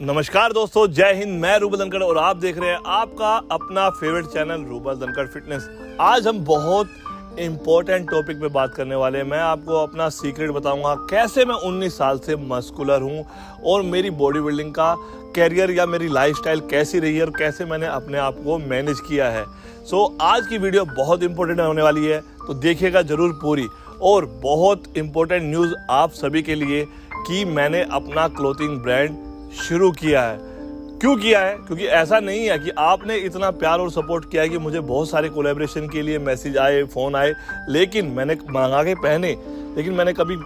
नमस्कार दोस्तों, जय हिंद। मैं रूबल धनखड़ और आप देख रहे हैं आपका अपना favourite channel rouble Dhankhar fitness. आज हम बहुत इम्पोर्टेंट टॉपिक पे बात करने वाले हैं। मैं आपको अपना सीक्रेट बताऊंगा कैसे मैं 19 साल से मस्कुलर हूं और मेरी बॉडी बिल्डिंग का कैरियर या मेरी लाइफस्टाइल कैसी रही है और कैसे मैंने अपने आप को मैनेज किया है। आज की वीडियो बहुत इंपॉर्टेंट होने वाली है, तो देखिएगा जरूर पूरी। और बहुत इंपॉर्टेंट न्यूज़ आप सभी के लिए कि मैंने अपना क्लोथिंग ब्रांड शुरू किया है। क्यों किया है? क्योंकि ऐसा नहीं है कि आपने इतना प्यार और सपोर्ट किया है कि मुझे बहुत सारे कोलैबोरेशन के लिए मैसेज आए, फ़ोन आए, लेकिन मैंने मंगा के पहने, लेकिन मैंने कभी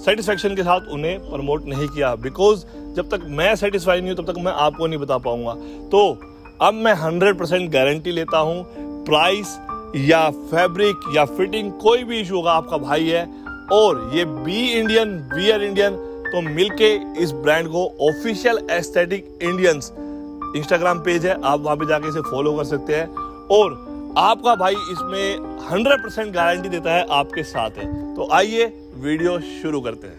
सेटिस्फेक्शन के साथ उन्हें प्रमोट नहीं किया। बिकॉज जब तक मैं सेटिस्फाई नहीं हूँ तब तक मैं आपको नहीं बता पाऊंगा। तो अब मैं 100% गारंटी लेता हूँ, प्राइस या फैब्रिक या फिटिंग कोई भी इशू होगा, आपका भाई है। और ये बी इंडियन वियर इंडियन, तो मिलके इस ब्रांड को official aesthetic Indians Instagram page है, आप वहां पे जाके इसे फॉलो कर सकते हैं। और आपका भाई इसमें 100% गारंटी देता है, आपके साथ है। तो आइए वीडियो शुरू करते हैं।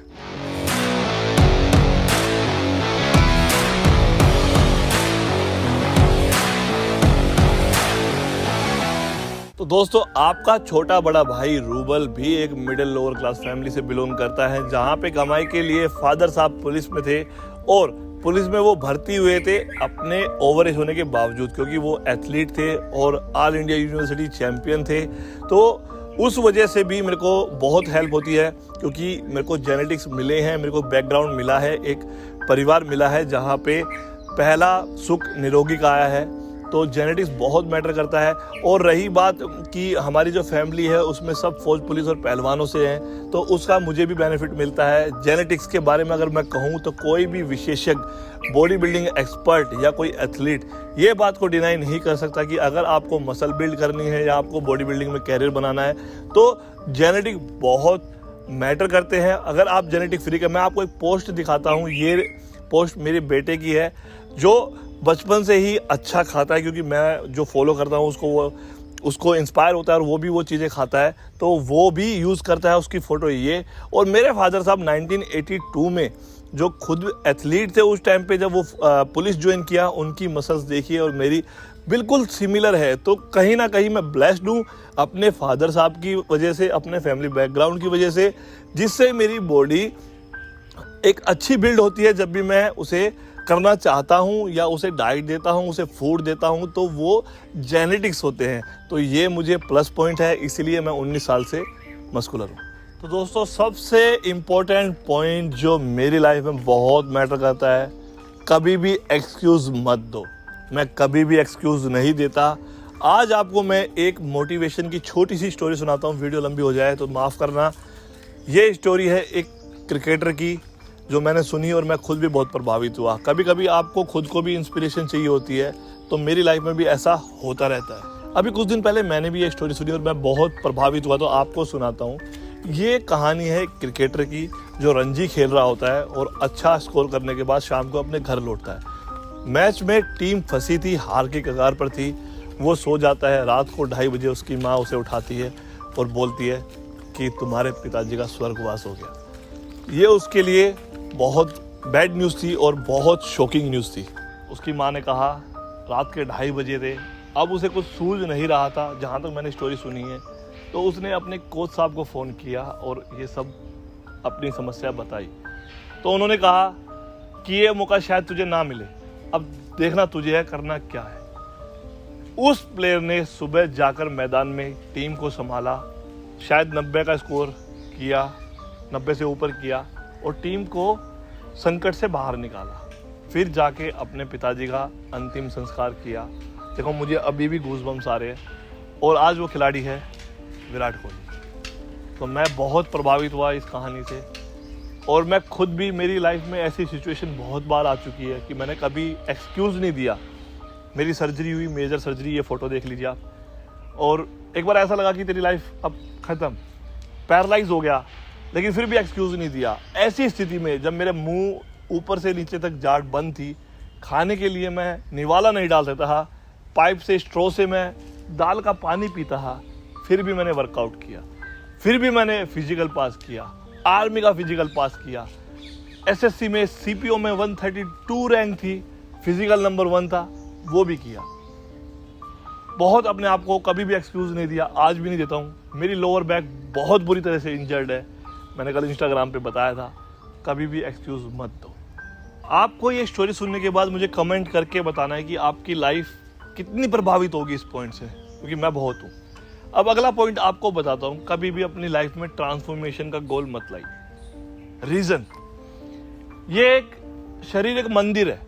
तो दोस्तों, आपका छोटा बड़ा भाई रूबल भी एक मिडिल लोअर क्लास फैमिली से बिलोंग करता है, जहां पे कमाई के लिए फादर साहब पुलिस में थे और पुलिस में वो भर्ती हुए थे अपने ओवर एज होने के बावजूद, क्योंकि वो एथलीट थे और ऑल इंडिया यूनिवर्सिटी चैंपियन थे। तो उस वजह से भी मेरे को बहुत हेल्प होती है, क्योंकि मेरे को जेनेटिक्स मिले हैं, मेरे को बैकग्राउंड मिला है, एक परिवार मिला है जहाँ पे पहला सुख निरोगी का आया है। तो जेनेटिक्स बहुत मैटर करता है। और रही बात कि हमारी जो फैमिली है उसमें सब फौज पुलिस और पहलवानों से हैं, तो उसका मुझे भी बेनिफिट मिलता है। जेनेटिक्स के बारे में अगर मैं कहूँ तो कोई भी विशेषज्ञ, बॉडी बिल्डिंग एक्सपर्ट या कोई एथलीट ये बात को डिनाई नहीं कर सकता कि अगर आपको मसल बिल्ड करनी है या आपको बॉडी बिल्डिंग में कैरियर बनाना है तो जेनेटिक बहुत मैटर करते हैं। अगर आप जेनेटिक फ्री का, मैं आपको एक पोस्ट दिखाता हूँ, ये पोस्ट मेरे बेटे की है जो बचपन से ही अच्छा खाता है, क्योंकि मैं जो फॉलो करता हूँ उसको इंस्पायर होता है और वो भी वो चीज़ें खाता है, तो वो भी यूज़ करता है। उसकी फ़ोटो ये। और मेरे फादर साहब 1982 में जो खुद एथलीट थे उस टाइम पे, जब वो पुलिस ज्वाइन किया, उनकी मसल्स देखिए और मेरी बिल्कुल सिमिलर है। तो कहीं ना कहीं मैं ब्लेस्ड हूँ अपने फादर साहब की वजह से, अपने फैमिली बैकग्राउंड की वजह से, जिससे मेरी बॉडी एक अच्छी बिल्ड होती है। जब भी मैं उसे करना चाहता हूँ या उसे डाइट देता हूँ, उसे फूड देता हूँ, तो वो जेनेटिक्स होते हैं। तो ये मुझे प्लस पॉइंट है, इसीलिए मैं 19 साल से मस्कुलर हूँ। तो दोस्तों, सबसे इम्पोर्टेंट पॉइंट जो मेरी लाइफ में बहुत मैटर करता है, कभी भी एक्सक्यूज़ मत दो। मैं कभी भी एक्सक्यूज़ नहीं देता। आज आपको मैं एक मोटिवेशन की छोटी सी स्टोरी सुनाता हूँ। वीडियो लंबी हो जाए तो माफ़ करना। ये स्टोरी है एक क्रिकेटर की, जो मैंने सुनी और मैं खुद भी बहुत प्रभावित हुआ। कभी कभी आपको खुद को भी इंस्पिरेशन चाहिए होती है, तो मेरी लाइफ में भी ऐसा होता रहता है। अभी कुछ दिन पहले मैंने भी ये स्टोरी सुनी और मैं बहुत प्रभावित हुआ, तो आपको सुनाता हूँ। ये कहानी है एक क्रिकेटर की जो रणजी खेल रहा होता है और अच्छा स्कोर करने के बाद शाम को अपने घर लौटता है। मैच में टीम फंसी थी, हार की कगार पर थी। वो सो जाता है। रात को 2:30 बजे उसकी माँ उसे उठाती है और बोलती है कि तुम्हारे पिताजी का स्वर्गवास हो गया। ये उसके लिए बहुत बैड न्यूज़ थी और बहुत शॉकिंग न्यूज़ थी। उसकी माँ ने कहा, रात के 2:30 बजे थे, अब उसे कुछ सूझ नहीं रहा था, जहाँ तक मैंने स्टोरी सुनी है। तो उसने अपने कोच साहब को फ़ोन किया और ये सब अपनी समस्या बताई। तो उन्होंने कहा कि ये मौका शायद तुझे ना मिले, अब देखना तुझे है करना क्या है। उस प्लेयर ने सुबह जाकर मैदान में टीम को संभाला, शायद 90 का स्कोर किया, 90 से ऊपर किया और टीम को संकट से बाहर निकाला। फिर जाके अपने पिताजी का अंतिम संस्कार किया। देखो, मुझे अभी भी गूज़बम्स आ रहे हैं। और आज वो खिलाड़ी है विराट कोहली। तो मैं बहुत प्रभावित हुआ इस कहानी से। और मैं खुद भी, मेरी लाइफ में ऐसी सिचुएशन बहुत बार आ चुकी है कि मैंने कभी एक्सक्यूज़ नहीं दिया। मेरी सर्जरी हुई, मेजर सर्जरी, ये फ़ोटो देख लीजिए आप। और एक बार ऐसा लगा कि तेरी लाइफ अब ख़त्म, पैरालाइज हो गया, लेकिन फिर भी एक्सक्यूज़ नहीं दिया। ऐसी स्थिति में जब मेरे मुंह ऊपर से नीचे तक जाट बंद थी, खाने के लिए मैं निवाला नहीं डाल सकता था, पाइप से, स्ट्रॉ से मैं दाल का पानी पीता था, फिर भी मैंने वर्कआउट किया, फिर भी मैंने फिजिकल पास किया, आर्मी का फिजिकल पास किया। एसएससी में सीपीओ में 132 रैंक थी, फिजिकल नंबर 1 था, वो भी किया। बहुत अपने आप को कभी भी एक्सक्यूज नहीं दिया, आज भी नहीं देता हूँ। मेरी लोअर बैक बहुत बुरी तरह से इंजर्ड है, मैंने कल इंस्टाग्राम पे बताया था, कभी भी एक्सक्यूज मत दो। आपको ये स्टोरी सुनने के बाद मुझे कमेंट करके बताना है कि आपकी लाइफ कितनी प्रभावित होगी इस पॉइंट से, क्योंकि मैं बहुत हूँ। अब अगला पॉइंट आपको बताता हूँ, कभी भी अपनी लाइफ में ट्रांसफॉर्मेशन का गोल मत लाइए। रीजन, ये एक शरीर एक मंदिर है,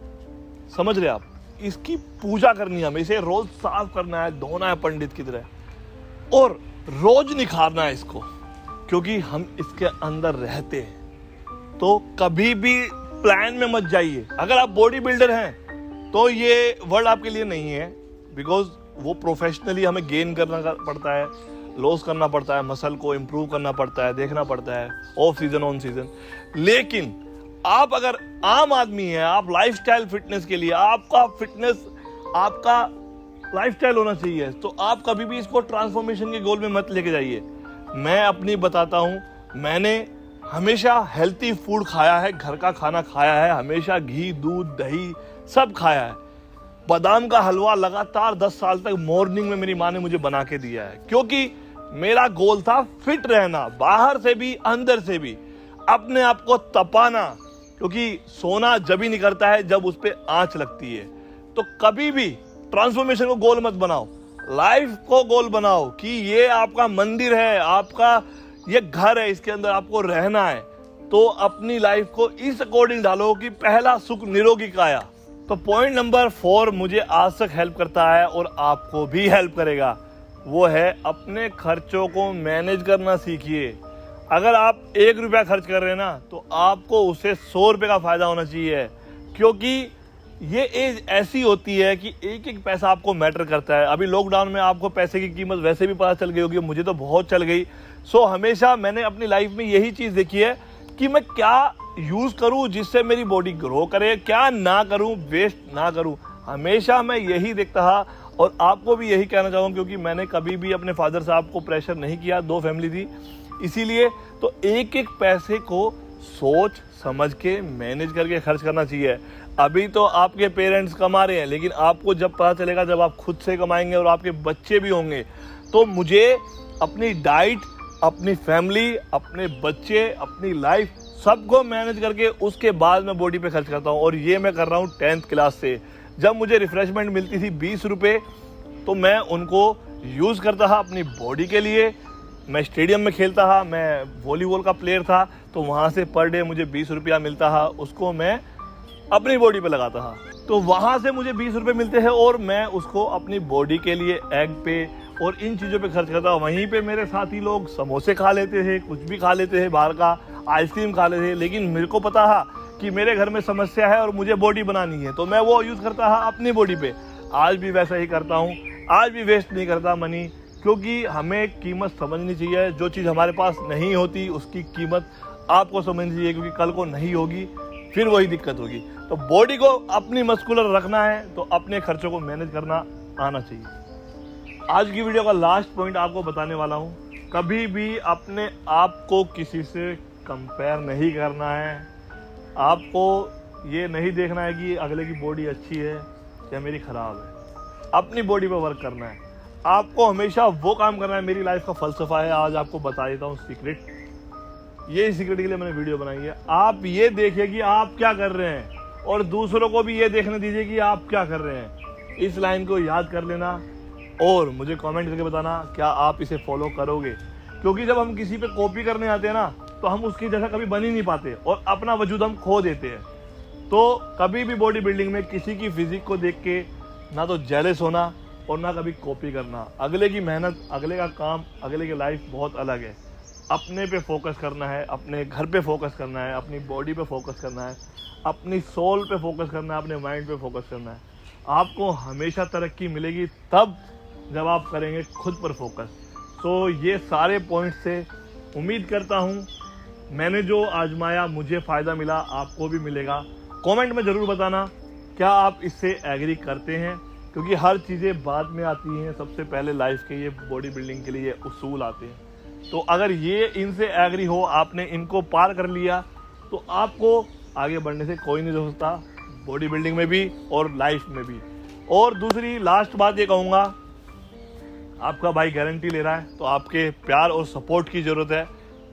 समझ रहे आप, इसकी पूजा करनी है हमें, इसे रोज साफ करना है, धोना है पंडित की तरह, और रोज निखारना है इसको, क्योंकि हम इसके अंदर रहते हैं। तो कभी भी प्लान में मत जाइए। अगर आप बॉडी बिल्डर हैं तो ये वर्ड आपके लिए नहीं है, बिकॉज वो प्रोफेशनली हमें गेन करना पड़ता है, लॉस करना पड़ता है, मसल को इम्प्रूव करना पड़ता है, देखना पड़ता है ऑफ सीजन ऑन सीजन। लेकिन आप अगर आम आदमी हैं, आप लाइफस्टाइल फिटनेस के लिए, आपका फिटनेस आपका लाइफस्टाइल होना चाहिए, तो आप कभी भी इसको ट्रांसफॉर्मेशन के गोल में मत लेके जाइए। मैं अपनी बताता हूं, मैंने हमेशा हेल्थी फूड खाया है, घर का खाना खाया है, हमेशा घी दूध दही सब खाया है। बादाम का हलवा लगातार 10 साल तक मॉर्निंग में मेरी माँ ने मुझे बना के दिया है, क्योंकि मेरा गोल था फिट रहना, बाहर से भी अंदर से भी, अपने आप को तपाना, क्योंकि सोना जब ही नहीं करता है जब उस पर आंच लगती है। तो कभी भी ट्रांसफॉर्मेशन को गोल मत बनाओ, लाइफ को गोल बनाओ कि ये आपका मंदिर है, आपका ये घर है, इसके अंदर आपको रहना है। तो अपनी लाइफ को इस अकॉर्डिंग डालो कि पहला सुख निरोगी काया। तो पॉइंट नंबर 4 मुझे आज तक हेल्प करता है और आपको भी हेल्प करेगा, वो है अपने खर्चों को मैनेज करना सीखिए। अगर आप 1 रुपया खर्च कर रहे हैं ना, तो आपको उससे 100 रुपये का फायदा होना चाहिए, क्योंकि ये एज ऐसी होती है कि एक एक पैसा आपको मैटर करता है। अभी लॉकडाउन में आपको पैसे की कीमत वैसे भी पता चल गई होगी, मुझे तो बहुत चल गई। सो हमेशा मैंने अपनी लाइफ में यही चीज़ देखी है कि मैं क्या यूज़ करूं जिससे मेरी बॉडी ग्रो करे, क्या ना करूं, वेस्ट ना करूं। हमेशा मैं यही देखता था और आपको भी यही कहना चाहूँगा, क्योंकि मैंने कभी भी अपने फादर साहब को प्रेशर नहीं किया, 2 फैमिली थी, इसीलिए तो एक एक पैसे को सोच समझ के मैनेज करके खर्च करना चाहिए। अभी तो आपके पेरेंट्स कमा रहे हैं, लेकिन आपको जब पता चलेगा, जब आप खुद से कमाएंगे और आपके बच्चे भी होंगे, तो मुझे अपनी डाइट, अपनी फैमिली, अपने बच्चे, अपनी लाइफ सबको मैनेज करके उसके बाद मैं बॉडी पे खर्च करता हूँ। और ये मैं कर रहा हूँ 10th क्लास से। जब मुझे रिफ्रेशमेंट मिलती थी 20 रुपये, तो मैं उनको यूज़ करता था अपनी बॉडी के लिए। मैं स्टेडियम में खेलता था, मैं वॉलीबॉल का प्लेयर था, तो वहाँ से पर डे मुझे 20 रुपया मिलता था, उसको मैं अपनी बॉडी पे लगाता था। तो वहाँ से मुझे 20 रुपये मिलते हैं और मैं उसको अपनी बॉडी के लिए, एग पे और इन चीज़ों पे खर्च करता हूँ। वहीं पे मेरे साथी लोग समोसे खा लेते थे, कुछ भी खा लेते थे, बाहर का आइसक्रीम खा लेते थे, लेकिन मेरे को पता था कि मेरे घर में समस्या है और मुझे बॉडी बनानी है, तो मैं वो यूज़ करता था अपनी बॉडी पे। आज भी वैसा ही करता हूँ, आज भी वेस्ट नहीं करता मनी, क्योंकि हमें कीमत समझनी चाहिए। जो चीज़ हमारे पास नहीं होती उसकी कीमत आपको समझनी चाहिए, क्योंकि कल को नहीं होगी, फिर वही दिक्कत होगी। तो बॉडी को अपनी मस्कुलर रखना है, तो अपने खर्चों को मैनेज करना आना चाहिए। आज की वीडियो का लास्ट पॉइंट आपको बताने वाला हूँ, कभी भी अपने आप को किसी से कंपेयर नहीं करना है। आपको ये नहीं देखना है कि अगले की बॉडी अच्छी है या मेरी ख़राब है, अपनी बॉडी पर वर्क करना है। आपको हमेशा वो काम करना है। मेरी लाइफ का फलसफा है, आज आपको बता देता हूँ सीक्रेट। ये सीक्रेट के लिए मैंने वीडियो बनाई है। आप ये देखिए कि आप क्या कर रहे हैं और दूसरों को भी ये देखने दीजिए कि आप क्या कर रहे हैं। इस लाइन को याद कर लेना और मुझे कमेंट करके बताना क्या आप इसे फॉलो करोगे, क्योंकि जब हम किसी पे कॉपी करने आते हैं ना, तो हम उसकी जैसा कभी बन ही नहीं पाते और अपना वजूद हम खो देते हैं। तो कभी भी बॉडी बिल्डिंग में किसी की फिजिक को देख के ना तो जेलस होना और ना कभी कॉपी करना। अगले की मेहनत, अगले का काम, अगले की लाइफ बहुत अलग है। अपने पे फोकस करना है, अपने घर पे फोकस करना है, अपनी बॉडी पे फोकस करना है, अपनी सोल पे फोकस करना है, अपने माइंड पे फोकस करना है। आपको हमेशा तरक्की मिलेगी तब जब आप करेंगे खुद पर फोकस। तो ये सारे पॉइंट से उम्मीद करता हूँ मैंने जो आजमाया मुझे फ़ायदा मिला, आपको भी मिलेगा। कमेंट में ज़रूर बताना क्या आप इससे एग्री करते हैं, क्योंकि हर चीज़ें बाद में आती हैं, सबसे पहले लाइफ के ये बॉडी बिल्डिंग के लिए उसूल आते हैं। तो अगर ये इनसे एग्री हो, आपने इनको पार कर लिया, तो आपको आगे बढ़ने से कोई नहीं रोक सकता, बॉडी बिल्डिंग में भी और लाइफ में भी। और दूसरी लास्ट बात ये कहूँगा, आपका भाई गारंटी ले रहा है तो आपके प्यार और सपोर्ट की ज़रूरत है।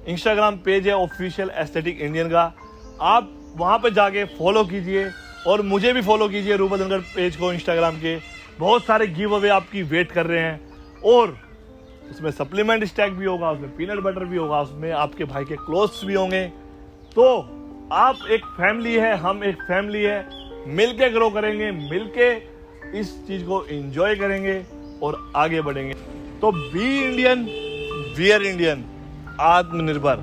इंस्टाग्राम पेज है ऑफिशियल एस्थेटिक इंडियन का, आप वहाँ पे जाके फॉलो कीजिए और मुझे भी फॉलो कीजिए रूबल धनखड़ पेज को इंस्टाग्राम के। बहुत सारे गिव अवे आपकी वेट कर रहे हैं और उसमें सप्लीमेंट स्टैक भी होगा, उसमें पीनट बटर भी होगा, उसमें आपके भाई के क्लोथ्स भी होंगे। तो आप एक फैमिली है, हम एक फैमिली है, मिलके ग्रो करेंगे, मिलके इस चीज को एंजॉय करेंगे और आगे बढ़ेंगे। तो बी इंडियन, वियर इंडियन, आत्मनिर्भर।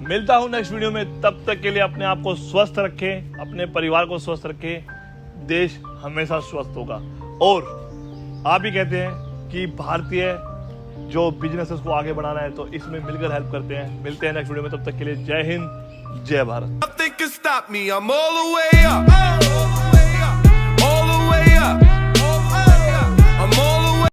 मिलता हूं नेक्स्ट वीडियो में, तब तक के लिए अपने आप को स्वस्थ रखें, अपने परिवार को स्वस्थ रखें, देश हमेशा स्वस्थ होगा। और आप ही कहते हैं कि भारतीय जो बिजनेसेस को आगे बढ़ाना है तो इसमें मिलकर हेल्प करते हैं। मिलते हैं नेक्स्ट वीडियो में, तब तक के लिए जय हिंद, जय भारत।